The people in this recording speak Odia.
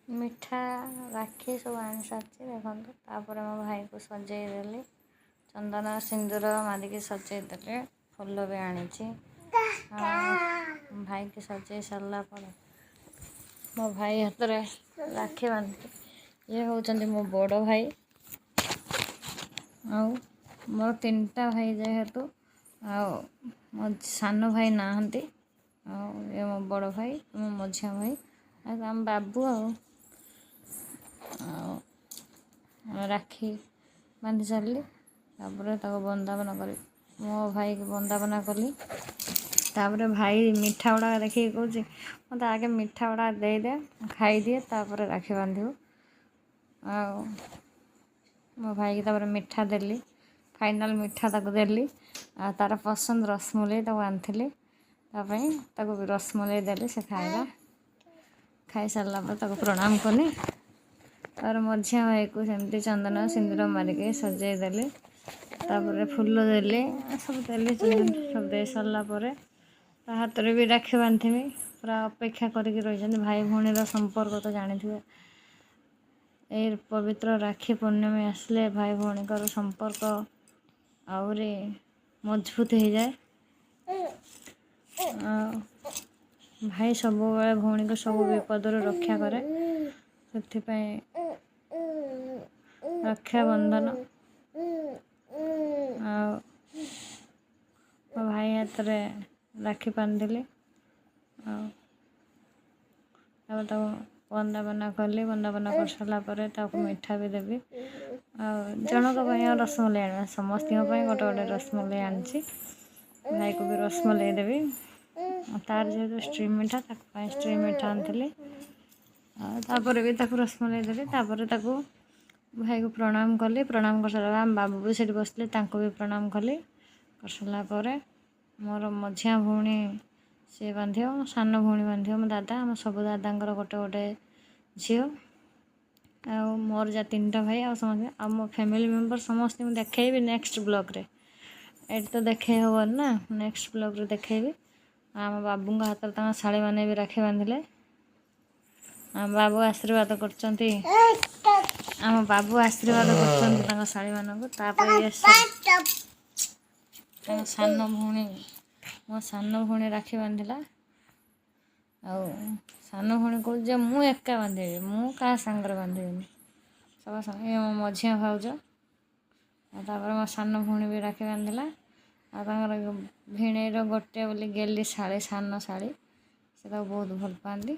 ମିଠା ରାକ୍ଷୀ ସବୁ ଆଣି ସାରିଛି ଦେଖନ୍ତୁ। ତାପରେ ମୋ ଭାଇକୁ ସଜେଇ ଦେଲି, ଚନ୍ଦନ ସିନ୍ଦୁର ମାରିକି ସଜେଇ ଦେଲି, ଫୁଲ ବି ଆଣିଛି। ଭାଇକି ସଜେଇ ସାରିଲା ପରେ ମୋ ଭାଇ ହାତରେ ରାକ୍ଷୀ ବାନ୍ଧି, ଇଏ ହେଉଛନ୍ତି ମୋ ବଡ଼ ଭାଇ। ଆଉ ମୋର 3ଟା ଭାଇ ଯେହେତୁ, ଆଉ ମୋ ସାନ ଭାଇ ନାହାନ୍ତି। ଆଉ ଏ ମୋ ବଡ଼ ଭାଇ, ମୋ ମଝିଆ ଭାଇ, ଆଉ ଆମ ବାବୁ। ଆଉ ରାକ୍ଷୀ ବାନ୍ଧି ସାରିଲି। ତାପରେ ତାକୁ ବନ୍ଦାପନା କରି ମୋ ଭାଇକି ବନ୍ଦାପନା କଲି। ତାପରେ ଭାଇ ମିଠା ଗୁଡ଼ାକ ଦେଖିକି କହୁଛି, ମୋତେ ଆଗେ ମିଠା ଗୁଡ଼ାକ ଦେଇଦେ, ଖାଇଦିଏ, ତାପରେ ରାକ୍ଷୀ ବାନ୍ଧିବୁ। ଆଉ ମୋ ଭାଇକି ତାପରେ ମିଠା ଦେଲି, ଫାଇନାଲ୍ ମିଠା ତାକୁ ଦେଲି। ଆଉ ତା'ର ପସନ୍ଦ ରସମଲେଇ ତାକୁ ଆଣିଥିଲି, ତା ପାଇଁ ତାକୁ ରସମଲେଇ ଦେଲି, ସେ ଖାଇଲା। ଖାଇସାରିଲା ପରେ ତାକୁ ପ୍ରଣାମ କଲି। ତାର ମଝିଆ ଭାଇକୁ ସେମିତି ଚନ୍ଦନ ସିନ୍ଦୁର ମାରିକି ସଜେଇ ଦେଲି। ତାପରେ ଫୁଲ ଦେଲି, ସବୁ ଦେଲି, ସବୁ ଦେଇ ସାରିଲା ପରେ ତା ହାତରେ ବି ରାକ୍ଷୀ ବାନ୍ଧିବି। ପୁରା ଅପେକ୍ଷା କରିକି ରହିଛନ୍ତି। ଭାଇ ଭଉଣୀର ସମ୍ପର୍କ ତ ଜାଣିଥିବେ। ଏଇ ପବିତ୍ର ରାକ୍ଷୀ ପୂର୍ଣ୍ଣମୀ ଆସିଲେ ଭାଇ ଭଉଣୀଙ୍କର ସମ୍ପର୍କ ଆହୁରି ମଜବୁତ ହେଇଯାଏ। ଆଉ ଭାଇ ସବୁବେଳେ ଭଉଣୀକୁ ସବୁ ବିପଦରୁ ରକ୍ଷା କରେ, ସେଥିପାଇଁ ରକ୍ଷାବନ୍ଧନ। ଆଉ ମୋ ଭାଇ ହାତରେ ରାକ୍ଷୀ ବାନ୍ଧିଲି। ଆଉ ତାକୁ ବନ୍ଦାପନା କଲି। ବନ୍ଦାପନା କରିସାରିଲା ପରେ ତାକୁ ମିଠା ବି ଦେବି। ଆଉ ଜଣଙ୍କ ପାଇଁ ଆଉ ରସମଲେଇ ଆଣିବା, ସମସ୍ତଙ୍କ ପାଇଁ ଗୋଟେ ଗୋଟେ ରସମଲେଇ ଆଣିଛି। ଭାଇକୁ ବି ରସମଲେଇ ଦେବି। ତାର ଯେହେତୁ ଷ୍ଟ୍ରିମ୍ ମିଠା, ତାକୁ ପାଇଁ ଷ୍ଟ୍ରିମ୍ ମିଠା ଆଣିଥିଲି। ଆଉ ତାପରେ ବି ତାକୁ ରସମଲେଇ ଦେଲି। ତାପରେ ତାକୁ ଭାଇକୁ ପ୍ରଣାମ କଲି। ପ୍ରଣାମ କରିସାରିଲା, ଆମ ବାବୁ ବି ସେଠି ବସିଥିଲେ, ତାଙ୍କୁ ବି ପ୍ରଣାମ କଲି। କରିସାରିଲା ପରେ ମୋର ମଝିଆ ଭଉଣୀ ସିଏ ବାନ୍ଧିବ, ମୋ ସାନ ଭଉଣୀ ବାନ୍ଧିବ, ମୋ ଦାଦା, ଆମ ସବୁ ଦାଦାଙ୍କର ଗୋଟେ ଗୋଟେ ଝିଅ। ଆଉ ମୋର ଯାହା 3ଟା ଭାଇ, ଆଉ ସମସ୍ତେ, ଆଉ ମୋ ଫ୍ୟାମିଲି ମେମ୍ବର ସମସ୍ତଙ୍କୁ ଦେଖେଇବି ନେକ୍ସଟ ବ୍ଲଗ୍ରେ। ଏଠି ତ ଦେଖେଇ ହେବନି ନା, ନେକ୍ସଟ ବ୍ଲଗ୍ରେ ଦେଖେଇବି। ଆମ ବାବୁଙ୍କ ହାତରେ ତାଙ୍କ ଶାଳୀମାନେ ବି ରାକ୍ଷୀ ବାନ୍ଧିଲେ। ଆମ ବାବୁ ଆଶୀର୍ବାଦ କରୁଛନ୍ତି, ତାଙ୍କ ଶାଳୀମାନଙ୍କୁ। ତାପରେ ତାଙ୍କ ସାନ ଭଉଣୀ, ମୋ ସାନ ଭଉଣୀ ରାକ୍ଷୀ ବାନ୍ଧିଲା। ଆଉ ସାନ ଭଉଣୀ କହୁଛି ଯେ ମୁଁ ଏକା ବାନ୍ଧିବି, ମୁଁ କାହା ସାଙ୍ଗରେ ବାନ୍ଧିବିନି, ସବୁ ସାଙ୍ଗେ। ମୋ ମଝିଆ ଭାଉଜ। ଆଉ ତାପରେ ମୋ ସାନ ଭଉଣୀ ବି ରାକ୍ଷୀ ବାନ୍ଧିଲା। ଆଉ ତାଙ୍କର ଭିଣେଇର ଗୋଟେ ବୋଲି ଗେଲି ଶାଳୀ, ସାନ ଶାଳୀ, ସେ ତାକୁ ବହୁତ ଭଲ ପାଆନ୍ତି।